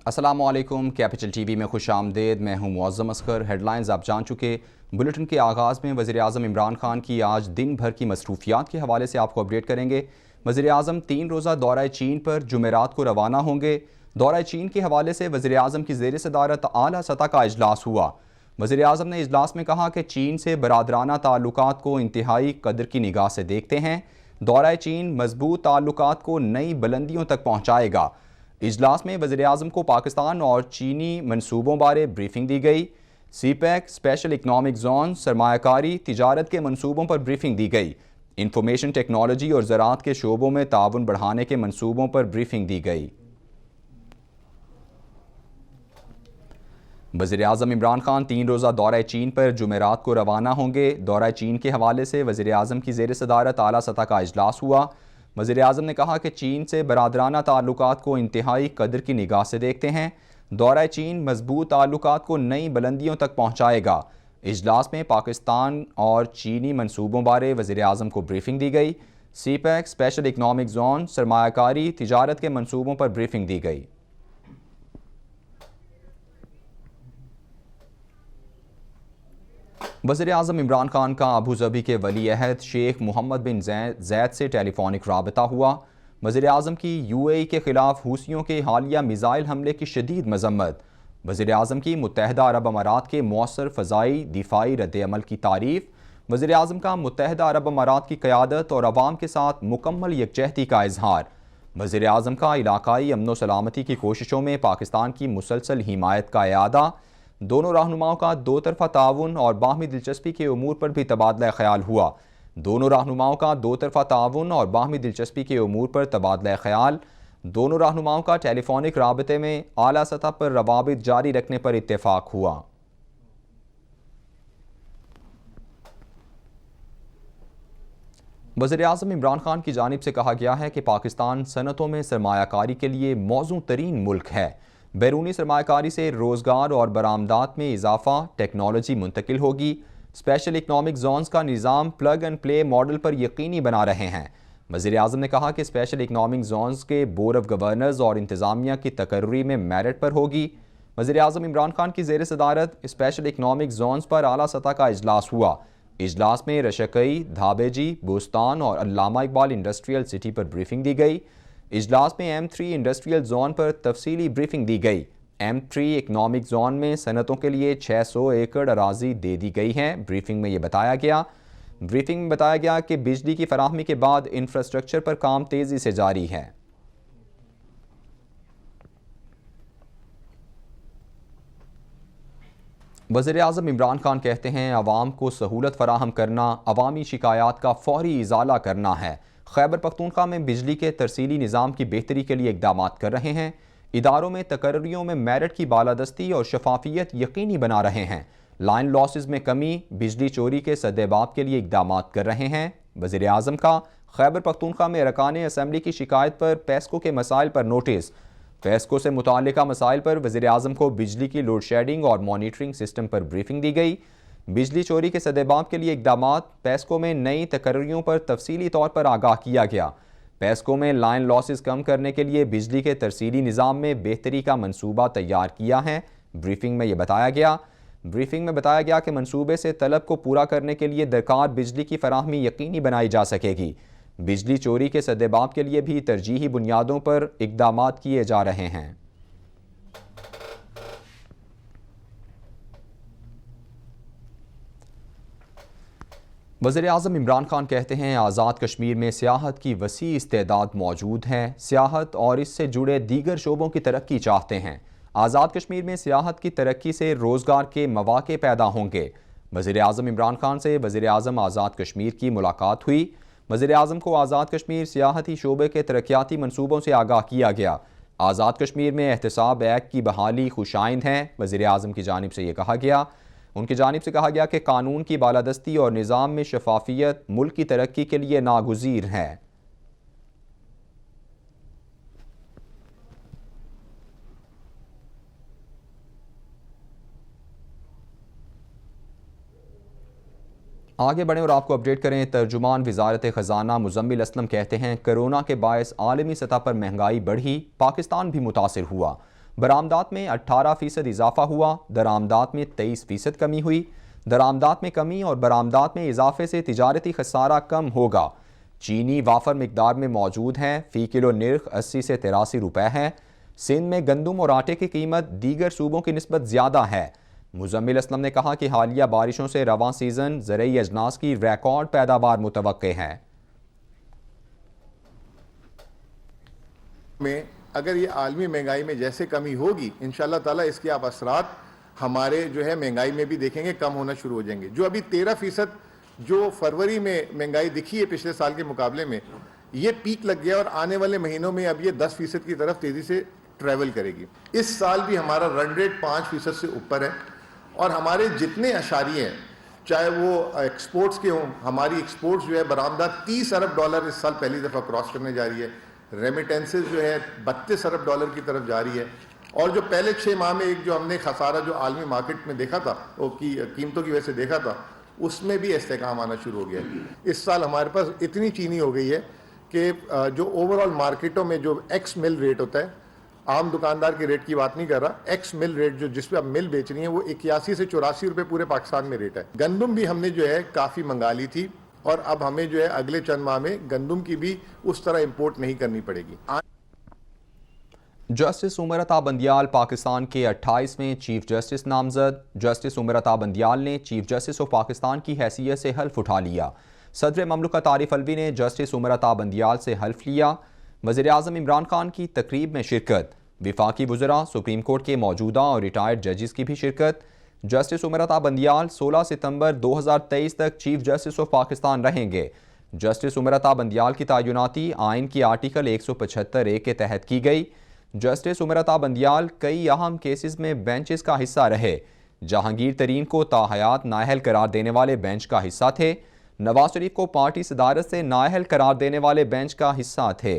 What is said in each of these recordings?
अस्सलामुअलैकुम, capital TV में खुश आमदेद। मैं हूँ मुअज़्ज़म अस्कर। हेडलाइंस आप जान चुके। बुलेटिन के आगाज़ में वज़ीर-ए-आज़म इमरान खान की आज दिन भर की मसरूफियात के हवाले से आपको अपडेट करेंगे। वज़ीर-ए-आज़म 3 रोज़ा दौरा चीन पर जुमेरात को रवाना होंगे। दौरा चीन के हवाले से वज़ीर-ए-आज़म की ज़ेर सदारत आला सतह का इजलास हुआ। वज़ीर-ए-आज़म ने इजलास में कहा कि चीन से बरादराना ताल्लुकात को इंतहाई कदर की निगाह से देखते हैं। दौरा चीन मजबूत ताल्लुकात को नई बुलंदियों तक पहुँचाएगा। इजलास में वज़ीर-ए-आज़म को पाकिस्तान और चीनी मनसूबों बारे ब्रीफिंग दी गई। सीपैक, स्पेशल इकनॉमिक जोन, सरमायाकारी, तिजारत के मनसूबों पर ब्रीफिंग दी गई। इंफॉर्मेशन टेक्नोलॉजी और ज़राअत के शोबों में ताउन बढ़ाने के मनसूबों पर ब्रीफिंग दी गई। वज़ीर-ए-आज़म इमरान खान 3 रोज़ा दौरा चीन पर जुमेरात को रवाना होंगे। दौरा चीन के हवाले से वज़ीर-ए-आज़म की ज़ेर सदारत आला सतह का इजलास हुआ। वज़ीर-ए-आज़म ने कहा कि चीन से बरादराना ताल्लुकात को इंतहाई कदर की निगाह से देखते हैं। दौरा चीन मजबूत ताल्लुकात को नई बुलंदियों तक पहुँचाएगा। इजलास में पाकिस्तान और चीनी मनसूबों बारे वज़ीर-ए-आज़म को ब्रीफिंग दी गई। सीपैक, स्पेशल इकनॉमिक जोन, सरमायाकारी, तिजारत के मनसूबों पर ब्रीफिंग दी गई। वज़ीर-ए-आज़म इमरान खान का अबूज़बी के वली अहद शेख मोहम्मद बिन ज़ैद से टेलीफोनिक राबता हुआ। वज़ीर-ए-आज़म की UAE के ख़िलाफ़ हूसियों के हालिया मिज़ाइल हमले की शदीद मज़म्मत। वज़ीर-ए-आज़म की मुत्तहदा अरब अमारात के मौसर फ़ज़ाई दिफ़ाई रद्द-ए-अमल की तारीफ़। वज़ीर-ए-आज़म का मुत्तहदा अरब अमारात की क़यादत और अवाम के साथ मुकम्मल यकजहती का इजहार। वज़ीर-ए-आज़म का इलाकाई अमन व सलामती की कोशिशों में पाकिस्तान की मुसलसल हिमायत का इयादा। दोनों रहनुमाओं का दो तरफ़ा ताउन और बाहमी दिलचस्पी के उमूर पर भी तबादला ख्याल हुआ। दोनों रहनुमाओं का दो तरफ़ा ताउन और बाहमी दिलचस्पी के उमूर पर तबादला ख्याल। दोनों रहनुमाओं का टेलीफोनिक राबते में आला सतह पर रवाबित जारी रखने पर इत्तेफाक हुआ। वज़ीर-ए-आज़म इमरान खान की जानिब से कहा गया है कि पाकिस्तान सनतों में सरमायाकारी के लिए मौजू तरीन मुल्क है। बैरूनी सरमायाकारी से रोज़गार और बरामदात में इजाफा, टेक्नोलॉजी मुंतकिल होगी। स्पेशल इकनॉमिक जोन्स का निज़ाम प्लग एंड प्ले मॉडल पर यकीनी बना रहे हैं। वज़ीर-ए-आज़म ने कहा कि स्पेशल इकनॉमिक जोन्स के बोर्ड ऑफ गवर्नर्स और इंतज़ामिया की तकर्री में मेरिट पर होगी। वज़ीर-ए-आज़म इमरान खान की ज़ेर सदारत स्पेशल इकनॉमिक जोन्स पर आला सतह का इजलास हुआ। इजलास में रशकई, धाबेजी, बोस्तान और अल्लामा इकबाल इंडस्ट्रियल सिटी पर ब्रीफिंग दी गई। इजलास में M3 इंडस्ट्रियल जोन पर तफसीली ब्रीफिंग दी गई। M3 इकनॉमिक जोन में सनतों के लिए 600 एकड़ अराजी दे दी गई है। ब्रीफिंग में बताया गया कि बिजली की फराहमी के बाद इंफ्रास्ट्रक्चर पर काम तेजी से जारी है। वज़ीर-ए-आज़म इमरान खान कहते हैं, अवाम को सहूलत फराहम करना, अवामी शिकायत का फौरी इजाला करना है। खैबर पख्तूनख्वा में बिजली के तरसीली निज़ाम की बेहतरी के लिए इक़दाम कर रहे हैं। इदारों में तकर्रियों में मेरिट की बालादस्ती और शफाफियत यकीनी बना रहे हैं। लाइन लॉसेस में कमी, बिजली चोरी के सद्देबाब के लिए इक़दाम कर रहे हैं। वज़ीर-ए-आज़म का खैबर पख्तूनख्वा में अरकान असम्बली की शिकायत पर पेस्को के मसाइल पर नोटिस। पेस्को से मुताल्लिका मसाइल पर वज़ीर-ए-आज़म को बिजली की लोड शेडिंग और मॉनिटरिंग सिस्टम पर ब्रीफिंग दी गई। बिजली चोरी के सद्देबाब के लिए इक़दाम। पेस्को में नई तकर्रियों पर तफसीली तौर पर आगाह किया गया। पेस्को में लाइन लॉसेस कम करने के लिए बिजली के तरसीली निज़ाम में बेहतरी का मनसूबा तैयार किया है। ब्रीफिंग में बताया गया कि मनसूबे से तलब को पूरा करने के लिए दरकार बिजली की फराहमी यकीनी बनाई जा सकेगी। बिजली चोरी के सद्देबाब के लिए भी तरजीही बुनियादों पर इक़दाम किए जा रहे हैं। वज़ीर-ए-आज़म इमरान खान कहते हैं, आज़ाद कश्मीर में सियाहत की वसी इस्तेदाद मौजूद है। सियाहत और इससे जुड़े दीगर शोबों की तरक्की चाहते हैं। आज़ाद कश्मीर में सियाहत की तरक्की से रोज़गार के मौक़े पैदा होंगे। वज़ीर-ए-आज़म इमरान खान से वज़ीर-ए-आज़म आज़ाद कश्मीर की मुलाकात हुई। वज़ीर-ए-आज़म को आज़ाद कश्मीर सियाहती शोबे के तरक्याती मनसूबों से आगाह किया गया। आज़ाद कश्मीर में एहतसाब एक्ट की बहाली खुशाइंद है। वज़ीर-ए-आज़म की जानिब से कहा गया कि कानून की बालादस्ती और निज़ाम में शफाफियत मुल्क की तरक्की के लिए नागुज़ीर है। आगे बढ़ें और आपको अपडेट करें। तर्जुमान वज़ारत ख़जाना मुज़म्मिल असलम कहते हैं, कोरोना के बायस आलमी सतह पर महंगाई बढ़ी, पाकिस्तान भी मुतासिर हुआ। बरामदात में 18% इजाफा हुआ, दरामदात में 23% कमी हुई। दरामदात में कमी और बरामदात में इजाफे से तिजारती खसारा कम होगा। चीनी वाफर मिकदार में मौजूद हैं, फ़ी किलो निर्ख 80 से 83 रुपए है। सिंध में गंदम और आटे की कीमत दीगर सूबों की निस्बत ज़्यादा है। मुजम्मिल असलम ने कहा कि हालिया बारिशों से रवां सीज़न ज़रई अजनास की रिकॉर्ड पैदावार मुतवक्के है। में अगर ये आलमी महंगाई में जैसे कमी होगी, इंशाल्लाह ताला इसके आप असरात हमारे जो है महंगाई में भी देखेंगे, कम होना शुरू हो जाएंगे। जो अभी 13% जो फरवरी में महंगाई दिखी है पिछले साल के मुकाबले में, ये पीक लग गया और आने वाले महीनों में अब ये 10% की तरफ तेजी से ट्रैवल करेगी। इस साल भी हमारा रन रेट 5% से ऊपर है और हमारे जितने अशारिये हैं, चाहे वो एक्सपोर्ट्स के हों, हमारी एक्सपोर्ट्स जो है बरामदा $30 इस साल पहली दफ़ा क्रॉस करने जा रही है। रेमिटेंसेज जो है $32 की तरफ जा रही है। और जो पहले 6 माह में एक जो हमने खसारा जो आलमी मार्केट में देखा था, वो कीमतों की वजह से देखा था, उसमें भी इस्तेकाम आना शुरू हो गया है। इस साल हमारे पास इतनी चीनी हो गई है कि जो ओवरऑल मार्केटों में जो एक्स मिल रेट होता है, आम दुकानदार के रेट की बात नहीं कर रहा, एक्स मिल रेट जो जिस पे आप मिल बेच रही है वो 81 से 84 रुपए पूरे पाकिस्तान में रेट है। गंदम भी हमने जो है काफ़ी मंगा ली थी और अब हमें जो है अगले चंद माह में गंदम की भी उस तरह इंपोर्ट नहीं करनी पड़ेगी। जस्टिस उमर अता बंदियाल पाकिस्तान के 28वें चीफ जस्टिस नामजद। जस्टिस उमर अता बंदियाल ने चीफ जस्टिस ऑफ पाकिस्तान की हैसियत से हल्फ उठा लिया। सदर ममलकत आरिफ अलवी ने जस्टिस उमर अता बंदियाल से हल्फ लिया। वज़ीर आज़म इमरान खान की तकरीब में शिरकत। विफाकी वज़रा, सुप्रीम कोर्ट के मौजूदा और रिटायर्ड जजेस की भी शिरकत। जस्टिस उमर अता बंदियाल 16 सितंबर 2023 तक चीफ जस्टिस ऑफ पाकिस्तान रहेंगे। जस्टिस उमर अता बंदियाल की तैनाती आइन की आर्टिकल 175(a) के तहत की गई। जस्टिस उमर अता बंदियाल कई अहम केसेस में बेंचेस का हिस्सा रहे। जहांगीर तरीन को ताहयात नाअहल करार देने वाले बेंच का हिस्सा थे। नवाज शरीफ को पार्टी सदारत से नाअहल करार देने वाले बेंच का हिस्सा थे।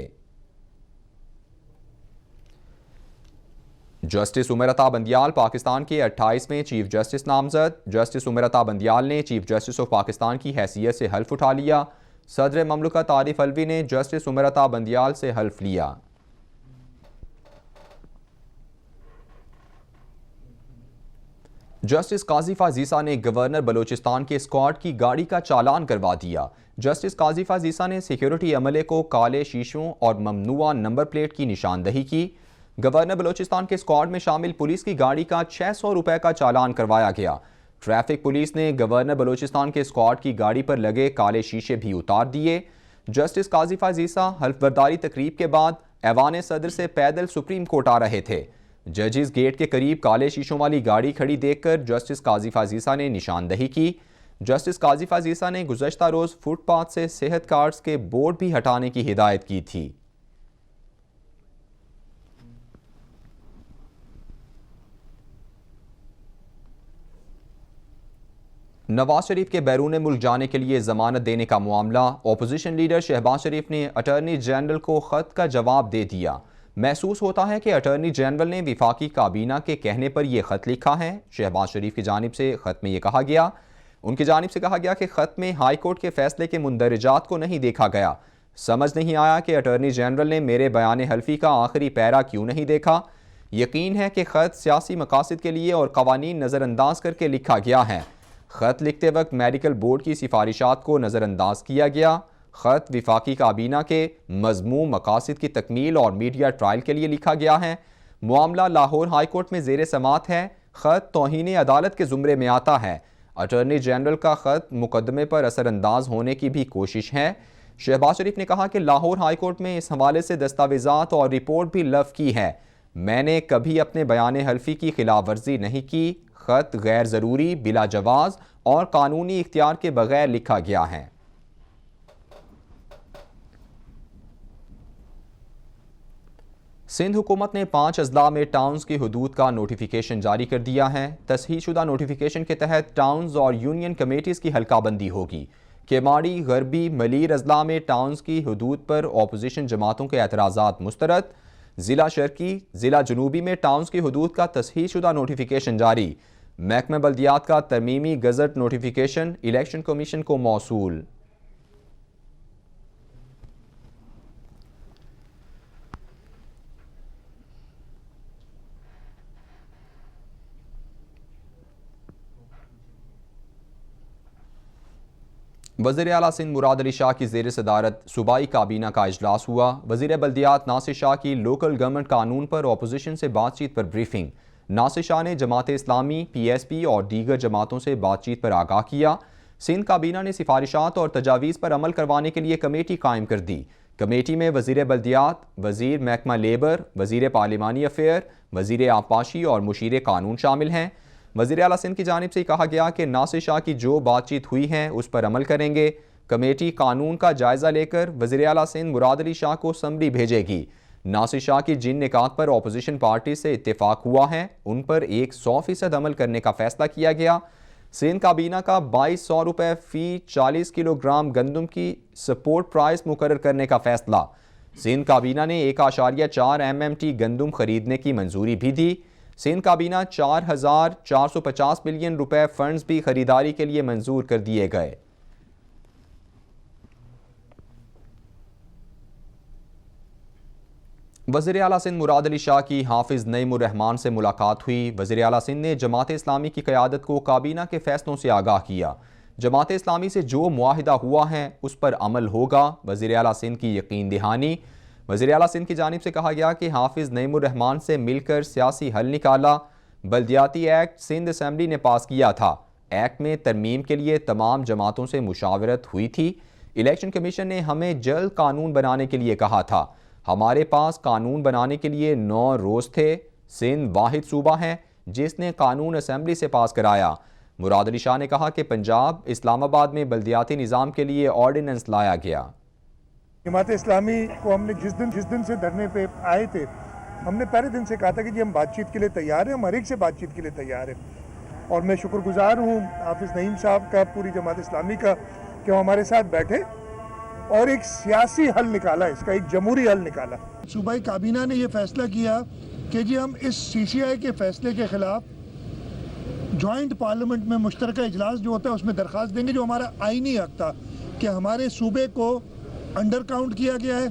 जस्टिस उमर अता बंदियाल पाकिस्तान के 28वें चीफ जस्टिस नामजद। जस्टिस उमर अता बंदियाल ने चीफ जस्टिस ऑफ पाकिस्तान की हैसियत से हल्फ उठा लिया। सदर ममलकत आरिफ अलवी ने जस्टिस उमर अता बंदियाल से हल्फ लिया। जस्टिस काजिफा जीसा ने गवर्नर बलोचिस्तान के स्क्वाड की गाड़ी का चालान करवा दिया। जस्टिस काजिफा जीसा ने सिक्योरिटी अमले को काले शीशों और ममनुआ नंबर प्लेट की निशानदही की। गवर्नर बलोचिस्तान के स्क्वाड में शामिल पुलिस की गाड़ी का 600 रुपए का चालान करवाया गया। ट्रैफिक पुलिस ने गवर्नर बलोचिस्तान के स्क्वाड की गाड़ी पर लगे काले शीशे भी उतार दिए। जस्टिस काजिफा जीसा हल्फबरदारी तकरीब के बाद ऐवान सदर से पैदल सुप्रीम कोर्ट आ रहे थे। जजेस गेट के करीब काले शीशों वाली गाड़ी खड़ी देखकर जस्टिस काजिफा जीसा ने निशानदही की। जस्टिस काजिफा जीसा ने गुज़श्ता रोज़ फुटपाथ से सेहत कार्ड्स के बोर्ड भी हटाने की हिदायत की थी। नवाज शरीफ के बैरून मुल्क जाने के लिए जमानत देने का मामला। अपोजिशन लीडर शहबाज शरीफ ने अटॉर्नी जनरल को खत का जवाब दे दिया। महसूस होता है कि अटॉर्नी जनरल ने विफाकी काबीना के कहने पर यह खत लिखा है। शहबाज शरीफ की जानिब से खत में यह कहा गया, उनकी जानिब से कहा गया कि खत में हाई कोर्ट के फैसले के मुंदरजात को नहीं देखा गया। समझ नहीं आया कि अटॉर्नी जनरल ने मेरे बयान हल्फी का आखिरी पैरा क्यों नहीं देखा। यकीन है कि खत सियासी मकासद के लिए और कवानीन नज़रअंदाज करके लिखा गया है। खत लिखते वक्त मेडिकल बोर्ड की सिफारिशात को नज़रअंदाज किया गया। खत विफाकी काबीना के मज़मूम मकासद की तकमील और मीडिया ट्रायल के लिए लिखा गया है। मामला लाहौर हाई कोर्ट में ज़ेर समात है। खत तौहीन अदालत के ज़ुमरे में आता है। अटॉर्नी जनरल का खत मुकदमे पर असरअंदाज होने की भी कोशिश है। शहबाज शरीफ ने कहा कि लाहौर हाई कोर्ट में इस हवाले से दस्तावेजात और रिपोर्ट भी लव की है। मैंने कभी अपने बयान हल्फी की खिलाफ वर्जी नहीं की। खत गैर ज़रूरी, बिला जवाज़ और कानूनी इख्तियार के बगैर लिखा गया है। सिंध हुकूमत ने 5 अजला में टाउन्स की हदूद का नोटिफिकेशन जारी कर दिया है। तसहीहशुदा नोटिफिकेशन के तहत टाउन्स और यूनियन कमेटीज़ की हल्काबंदी होगी। केमाड़ी, गरबी, मलीर अजला में टाउन्स की हदूद पर अपोजिशन जमातों के एतराज़ात मुस्तरद। ज़िला शर्की, ज़िला जनूबी में टाउन्स की हदूद का तसहीहशुदा नोटिफिकेशन जारी। महकमा बल्दियात का तरमीमी गज़ट नोटिफिकेशन इलेक्शन कमीशन को मौसूल। वज़ीर आला सिंध मुराद अली शाह की ज़ेर सदारत सूबाई काबीना का इजलास हुआ। वज़ीर बल्दियात नासिर शाह की लोकल गवर्नमेंट कानून पर अपोजिशन से बातचीत पर ब्रीफिंग। नासिर शाह ने जमात इस्लामी, PSP और दीगर जमातों से बातचीत पर आगाह किया। सिंध काबीना ने सिफारिशात और तजावीज़ पर अमल करवाने के लिए कमेटी कायम कर दी। कमेटी में वज़ीर बल्दियात, वज़ीर महकमा लेबर, वज़ीर पार्लिमानी अफेयर, वज़ीर आबपाशी और मुशीर कानून शामिल हैं। वज़ीर आला सिंध की जानिब से कहा गया कि नासिर शाह की जो बातचीत हुई है उस पर अमल करेंगे। कमेटी कानून का जायज़ा लेकर वज़ीर आला सिंध मुराद अली शाह को समरी भेजेगी। नासिर शाह की जिन निकात पर अपोजिशन पार्टी से इत्तेफाक हुआ है उन पर 100% अमल करने का फैसला किया गया। सिंध काबीना का 2200 रुपये फ़ी 40 किलोग्राम गंदम की सपोर्ट प्राइस मुकर्रर करने का फैसला। सिंध काबीना ने 1.4 MMT गंदम खरीदने की मंजूरी भी दी। सिंध काबीना 4450 मिलियन रुपए फंड्स भी खरीदारी के लिए मंजूर कर दिए गए। वज़ीर आला सिंध मुराद अली शाह की हाफिज़ नईमुर रहमान से मुलाकात हुई। वज़ीर आला सिंध ने जमात इस्लामी की क़यादत को काबीना के फैसलों से आगाह किया। जमात इस्लामी से जो मुआहिदा हुआ है उस पर अमल होगा। वज़ीर आला सिंध की यकीन दहानी। वज़ीर आला सिंध की जानिब से कहा गया कि हाफिज़ नईमुर रहमान से मिलकर सियासी हल निकाला। बल्दियाती एक्ट सिंध असम्बली ने पास किया था। एक्ट में तरमीम के लिए तमाम जमातों से मुशावरत हुई थी। इलेक्शन कमीशन ने हमें जल्द कानून बनाने के लिए कहा था। हमारे पास कानून बनाने के लिए 9 रोज़ थे। सिंध वाहिद सूबा है जिसने कानून असम्बली से पास कराया। मुराद अली शाह ने कहा कि पंजाब इस्लामाबाद में बल्दियाती निज़ाम के लिए ऑर्डिनेंस लाया गया। जमात इस्लामी को हमने जिस दिन से धरने पे आए थे, हमने पहले दिन से कहा था कि जी हम बातचीत के लिए तैयार हैं, हम हर एक से बातचीत के लिए तैयार हैं। और मैं शुक्रगुजार हूँ हाफिज़ नईम साहब का, पूरी जमात इस्लामी का, कि वो हमारे साथ बैठे और एक सियासी हल निकाला, इसका एक जमहूरी हल निकाला। सूबाई काबीना ने यह फैसला किया कि जी हम इस CCI के फैसले के खिलाफ जॉइंट पार्लियामेंट में मुश्तरका इजलास जो होता है उसमें दरख्वास्त देंगे, जो हमारा आईनी हक था कि हमारे सूबे को अंडर काउंट किया गया है।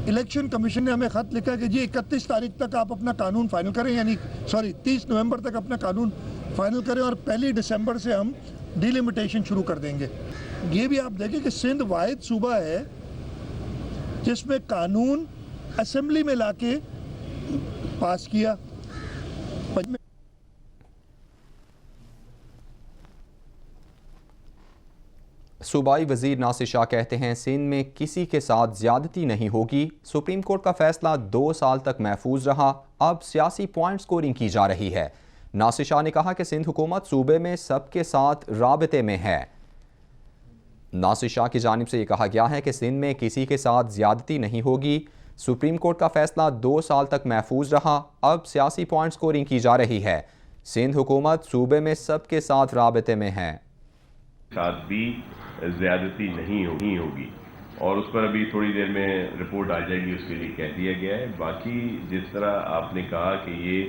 इलेक्शन कमीशन ने हमें ख़त लिखा कि जी 31 तारीख तक आप अपना कानून फाइनल करें, यानी 30 नवंबर तक अपना कानून फाइनल करें और 1 दिसंबर से हम डिलिमिटेशन शुरू कर देंगे। ये भी आप देखें कि सिंध वाहिद सूबा है जिसमें कानून असेंबली में लाके पास किया। सूबाई वज़ीर नासिर शाह कहते हैं सिंध में किसी के साथ ज़्यादती नहीं होगी। सुप्रीम कोर्ट का फैसला 2 साल तक महफूज रहा, अब सियासी पॉइंट स्कोरिंग की जा रही है। नासिर शाह ने कहा कि सिंध हुकूमत सूबे में सबके साथ राबते में है। नासिर शाह की जानिब से ये कहा गया है कि सिंध में किसी के साथ ज़्यादती नहीं होगी। सुप्रीम कोर्ट का फैसला 2 साल तक महफूज रहा, अब सियासी पॉइंट स्कोरिंग की जा रही है। सिंध हुकूमत सूबे में सबके साथ राबते में है। साथ भी ज़्यादती नहीं होगी और उस पर अभी थोड़ी देर में रिपोर्ट आ जाएगी, उसके लिए कह दिया गया है। बाकी जिस तरह आपने कहा कि ये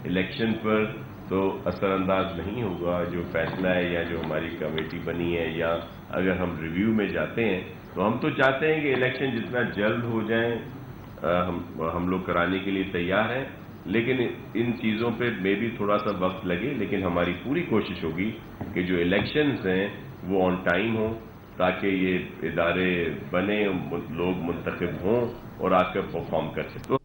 इलेक्शन पर तो असरअंदाज नहीं होगा जो फैसला है या जो हमारी कमेटी बनी है, या अगर हम रिव्यू में जाते हैं तो हम तो चाहते हैं कि इलेक्शन जितना जल्द हो जाए हम लोग कराने के लिए तैयार हैं, लेकिन इन चीज़ों पे मे भी थोड़ा सा वक्त लगे, लेकिन हमारी पूरी कोशिश होगी कि जो इलेक्शंस हैं वो ऑन टाइम हो ताकि ये इदारे बने, लोग मुंतखब हों और आकर परफॉर्म कर सकें।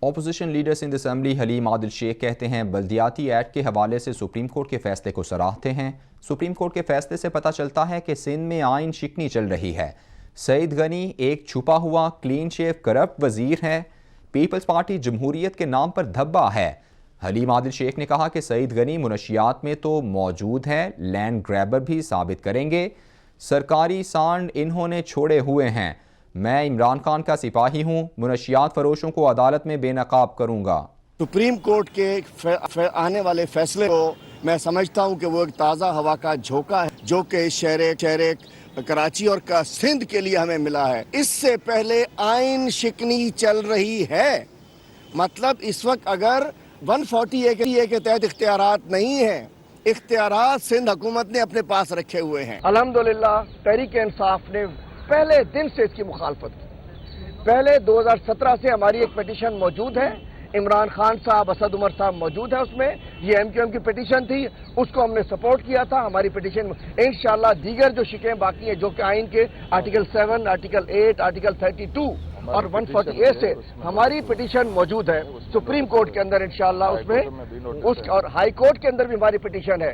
Opposition leader Sindh assembly Haleem Adil Sheikh कहते हैं बल्दियाती एक्ट के हवाले से सुप्रीम कोर्ट के फैसले को सराहते हैं। सुप्रीम कोर्ट के फैसले से पता चलता है कि सिंध में आइन शिकनी चल रही है। सईद गनी एक छुपा हुआ क्लीन शेव करप्ट वजीर है। पीपल्स पार्टी जमहूरियत के नाम पर धब्बा है। हलीम आदिल शेख ने कहा कि सईद गनी मुनशियात में तो मौजूद है, लैंड ग्रैबर भी साबित करेंगे। सरकारी सांड इन्होंने छोड़े हुए हैं। मैं इमरान खान का सिपाही हूँ, मुनशियात फरोशों को अदालत में बेनकाब करूँगा। सुप्रीम कोर्ट के आने वाले फैसले को मैं समझता हूँ कि वो एक ताज़ा हवा का झोंका है जो कि शहर कराची और सिंध के लिए हमें मिला है। इससे पहले आइन शिकनी चल रही है, मतलब इस वक्त अगर 140A के तहत इख्तियारात नहीं है, इख्तियारात सिंध हुकूमत ने अपने पास रखे हुए हैं। अल्हम्दुलिल्लाह तहरीक इंसाफ ने पहले दिन से इसकी मुखालफत की। पहले 2017 से हमारी एक पिटीशन मौजूद है, इमरान खान साहब, असद उमर साहब मौजूद है उसमें। ये MQM की पिटीशन थी, उसको हमने सपोर्ट किया था। हमारी पिटीशन इंशाल्लाह दीगर जो शिकें बाकी हैं, जो कि आइन के आर्टिकल 7, आर्टिकल 8, आर्टिकल 32 और 148 से हमारी पिटीशन मौजूद है सुप्रीम कोर्ट के अंदर इंशाल्लाह उसमें और हाई कोर्ट के अंदर भी हमारी पिटीशन है।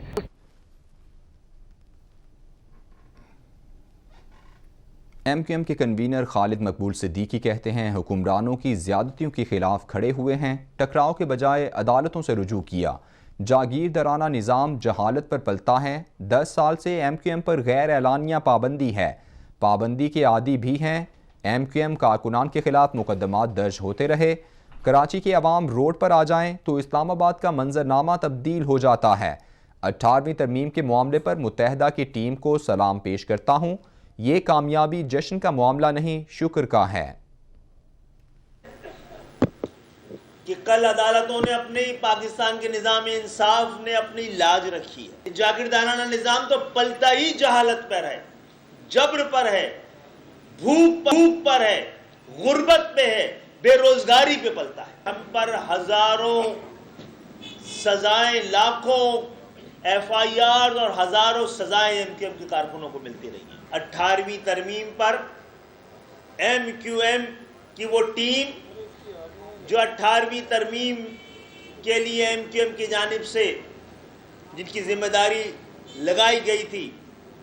MQM के कन्वीनर खालिद मकबूल सिद्दीकी कहते हैं हुक्मरानों की ज़्यादतियों के खिलाफ खड़े हुए हैं, टकराव के बजाय अदालतों से रुजू किया। जागीरदाराना निज़ाम जहालत पर पलता है। 10 साल से MQM पर गैर एलानिया पाबंदी है, पाबंदी के आदी भी हैं। MQM कारकुनान के खिलाफ मुकदमात दर्ज होते रहे। कराची के अवाम रोड पर आ जाएं तो इस्लामाबाद का मंजरनामा तब्दील हो जाता है। 18वीं तरमीम के मामले पर मुत्तहदा की टीम को सलाम पेश करता हूँ। ये कामयाबी जश्न का मामला नहीं, शुक्र का है कि कल अदालतों ने अपने ही पाकिस्तान के निज़ाम इंसाफ ने अपनी लाज रखी है। जागीरदाराना निज़ाम तो पलता ही जहालत पर है, जबर पर है, भूख पर है, गुर्बत पे है, बेरोजगारी पे पलता है। हम पर हजारों सजाएं, लाखों FIR और हजारों सजाएं MQM के कारकुनों को मिलती रही हैं। 18वीं तरमीम पर MQM की वो टीम जो 18वीं तरमीम के लिए MQM की जानिब से जिनकी जिम्मेदारी लगाई गई थी,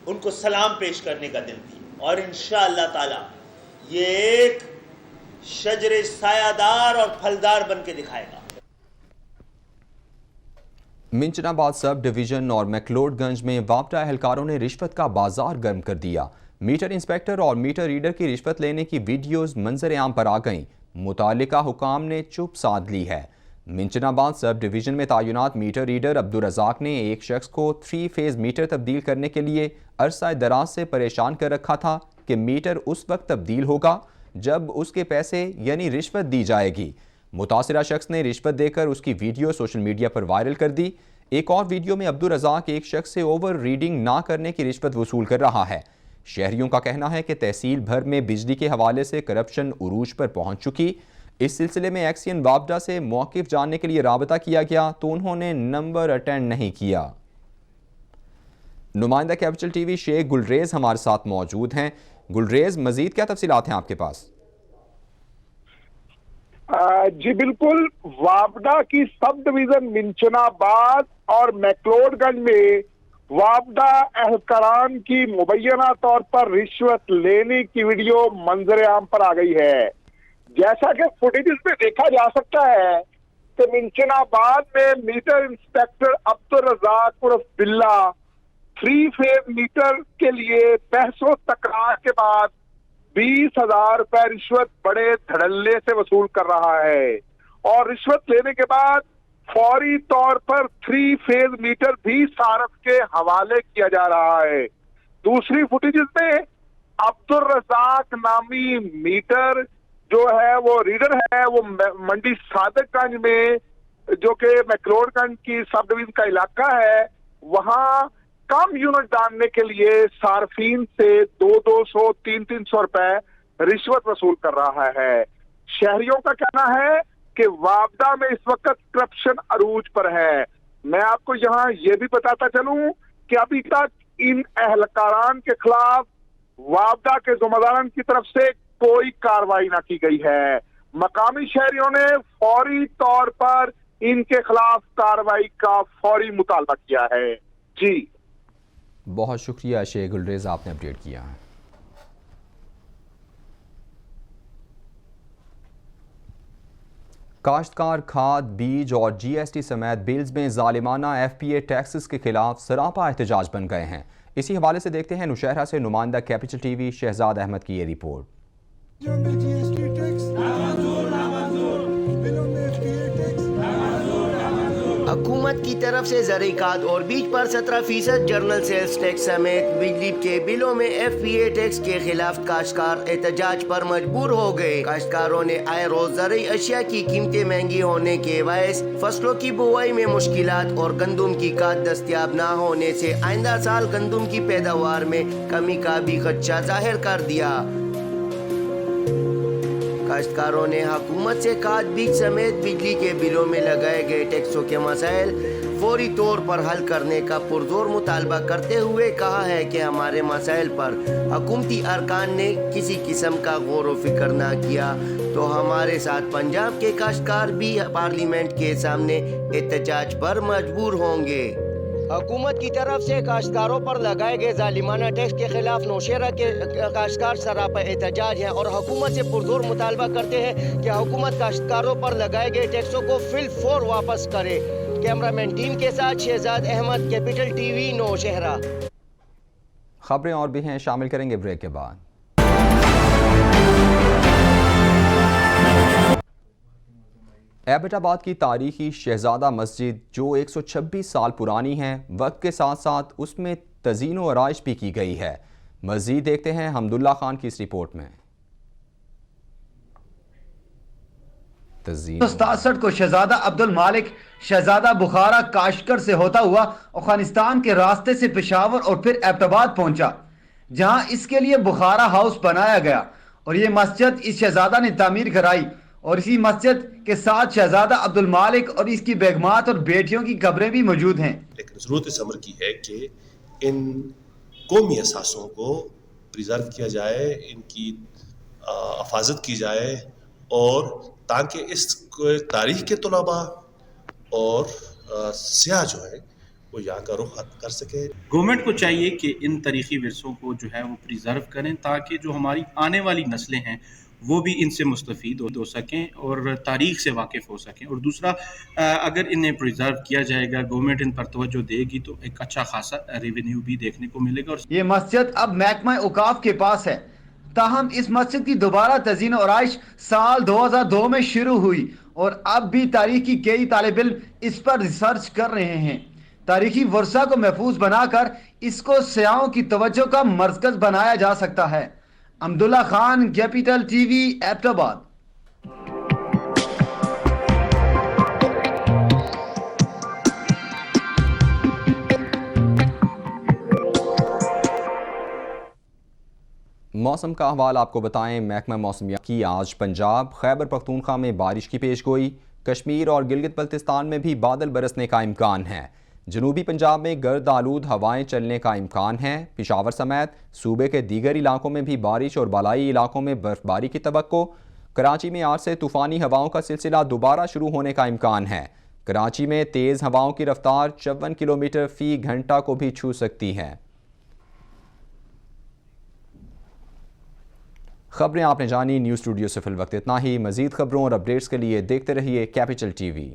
उनको सलाम पेश करने का दिन थी। और इंशाअल्लाह ताला ये एक शजरे सायादार और फलदार बन के दिखाएगा। मिंचनाबाद सब डिवीजन और मैक्लोडगंज में वापडा अहलकारों ने रिश्वत का बाजार गर्म कर दिया। मीटर इंस्पेक्टर और मीटर रीडर की रिश्वत लेने की वीडियोस मंजर आम पर आ गईं। मुतालिका हुकाम ने चुप साध ली है। मिंचनाबाद सब डिवीजन में तैनात मीटर रीडर अब्दुल रज़ाक ने एक शख्स को 3 फेज मीटर तब्दील करने के लिए अरसा दराज से परेशान कर रखा था कि मीटर उस वक्त तब्दील होगा जब उसके पैसे यानी रिश्वत दी जाएगी। मुतासिरा शख्स ने रिश्वत देकर उसकी वीडियो सोशल मीडिया पर वायरल कर दी। एक और वीडियो में अब्दुल रज़ाक एक शख्स से ओवर रीडिंग ना करने की रिश्वत वसूल कर रहा है। शहरियों का कहना है कि तहसील भर में बिजली के हवाले से करप्शन उरूज पर पहुंच चुकी। इस सिलसिले में एक्सियन वापडा से मौक़िफ़ जानने के लिए राबता किया गया तो उन्होंने नंबर अटेंड नहीं किया। नुमाइंदा कैपिटल TV शेख गुलरेज हमारे साथ मौजूद हैं। गुलरेज, मजीद क्या तफसीलात हैं आपके पास? जी बिल्कुल, वापडा की सब डिवीजन मिंचनाबाद और मैक्लोडगंज में वापडा एहलकारान की मुबैना तौर पर रिश्वत लेने की वीडियो मंजर आम पर आ गई है। जैसा कि फुटेजेस में देखा जा सकता है कि मिंचनाबाद में मीटर इंस्पेक्टर अब्दुल रज़ाक उर्फ बिल्ला 3 फेज मीटर के लिए बहसों तकरार के बाद 20,000 रुपए रिश्वत बड़े धड़ल्ले से वसूल कर रहा है और रिश्वत लेने के बाद फौरी तौर पर 3 फेज मीटर भी सारफ के हवाले किया जा रहा है। दूसरी फुटेजेस में अब्दुल रज़ाक नामी मीटर जो है वो रीडर है, वो मंडी सादकगंज में जो कि मैक्लोडगंज की सब डिवीजन का इलाका है, वहां कम यूनिट डालने के लिए सार्फिन से 200-200, 300-300 रुपए रिश्वत वसूल कर रहा है। शहरियों का कहना है कि वापडा में इस वक्त करप्शन अरूज पर है। मैं आपको यहाँ ये भी बताता चलूं कि अभी तक इन एहलकारान के खिलाफ वापडा के जिम्मेदारान की तरफ से कोई कार्रवाई ना की गई है। मकामी शहरियों ने फौरी तौर पर इनके खिलाफ कार्रवाई का फौरी मुतालबा किया है। जी बहुत शुक्रिया शेख गुलरेज, आपने अपडेट किया। काश्तकार खाद, बीज और GST समेत बिल्स में जालिमाना FPA टैक्सेस के खिलाफ सरापा एहतजाज बन गए हैं। इसी हवाले से देखते हैं नौशहरा से नुमाइंदा कैपिटल TV शहजाद अहमद की ये रिपोर्ट। हुकूमत की तरफ से ज़रूरी खाद और बीज पर 17% जर्नल सेल्स टैक्स समेत बिजली के बिलों में FPA टैक्स के खिलाफ काश्तकार एहतजाज पर मजबूर हो गए। काश्तकारों ने आए रोज ज़रूरी अशिया की कीमतें महंगी होने के बायस फसलों की बुआई में मुश्किलात और गंदुम की खाद दस्तियाब न होने से आइंदा साल गंदुम की पैदावार में कमी का भी खदशा जाहिर कर दिया। काश्तकारों ने हुकूमत से खाद बीज समेत बिजली के बिलों में लगाए गए टैक्सों के मसाइल फौरी तौर पर हल करने का पुरजोर मुतालबा करते हुए कहा है कि हमारे मसाइल पर हुकूमती अरकान ने किसी किस्म का गौर व फिक्र ना किया तो हमारे साथ पंजाब के काश्तकार भी पार्लियामेंट के सामने एहतजाज पर मजबूर होंगे। हुकूमत की तरफ से काश्तकारों पर लगाए गए जालिमाना टैक्स के खिलाफ नौशेरा के काश्तकार सरापा एहतजाज हैं और हुकूमत से पुरजोर मुतालबा करते हैं कि हुकूमत काश्तकारों पर लगाए गए टैक्सों को फिलफौर वापस करे। कैमरामैन टीम के साथ शहजाद अहमद, कैपिटल टीवी, नौशहरा। खबरें और भी हैं, शामिल करेंगे ब्रेक के बाद। एबटाबाद की तारीखी शहजादा मस्जिद जो 126 साल पुरानी है, वक्त के साथ साथ उसमें तज़ीन व आराइश भी की गई है। मज़ीद देखते हैं हमदुल्ला खान की इस रिपोर्ट में। 1967 को शहजादा अब्दुल मालिक शहजादा बुखारा काशकर से होता हुआ अफगानिस्तान के रास्ते से पेशावर और फिर एबटाबाद पहुंचा, जहां इसके लिए बुखारा हाउस बनाया गया और ये मस्जिद इस शहजादा ने तामीर कराई और इसी मस्जिद के साथ शहजादा अब्दुल मालिक और इसकी बेगमात और बेटियों की कब्रें भी मौजूद हैं। लेकिन ज़रूरत इस अमर की है कि इन कौमी असासों को प्रिजर्व किया जाए, इनकी हिफाजत की जाए और ताकि इस तारीख के तलबा और सियाह जो है वो यहाँ का रुख कर सके। गवर्नमेंट को चाहिए कि इन तारीखी विरसों को जो है वो प्रिजर्व करें ताकि जो हमारी आने वाली नस्लें हैं वो भी इनसे मुस्तफ़ीद हो सकें और तारीख से वाकिफ़ हो सकें। और दूसरा, अगर इन्हें प्रिजर्व किया जाएगा, गवर्नमेंट इन पर तवज्जो देगी तो एक अच्छा खासा रेवेन्यू भी देखने को मिलेगा। और ये मस्जिद अब महकमा औकाफ के पास है, ताहम इस मस्जिद की दोबारा तज़ीन और आराइश साल 2002 में शुरू हुई और अब भी तारीख की कई तालिब इल्म इस पर रिसर्च कर रहे हैं। तारीखी वर्सा को महफूज बनाकर इसको सयाहों की तवज्जो का मरकज बनाया जा सकता है। Abdullah Khan, capital TV, Abbottabad. मौसम का अहवाल आपको बताएं। महकमा मौसमियात की आज पंजाब, खैबर पख्तूनख्वा में बारिश की पेशगोई। कश्मीर और गिलगित बल्तिस्तान में भी बादल बरसने का इम्कान है। जनूबी पंजाब में गर्द आलूद हवाएं चलने का इम्कान है। पेशावर समेत सूबे के दीगर इलाकों में भी बारिश और बालाई इलाकों में बर्फबारी की तवक्को। कराची में आज से तूफ़ानी हवाओं का सिलसिला दोबारा शुरू होने का इम्कान है। कराची में तेज़ हवाओं की रफ्तार 54 किलोमीटर फ़ी घंटा को भी छू सकती है। खबरें आपने जानी। न्यूज़ स्टूडियो से फिल वक्त इतना ही। मज़ीद खबरों और अपडेट्स के लिए देखते रहिए कैपिटल टीवी।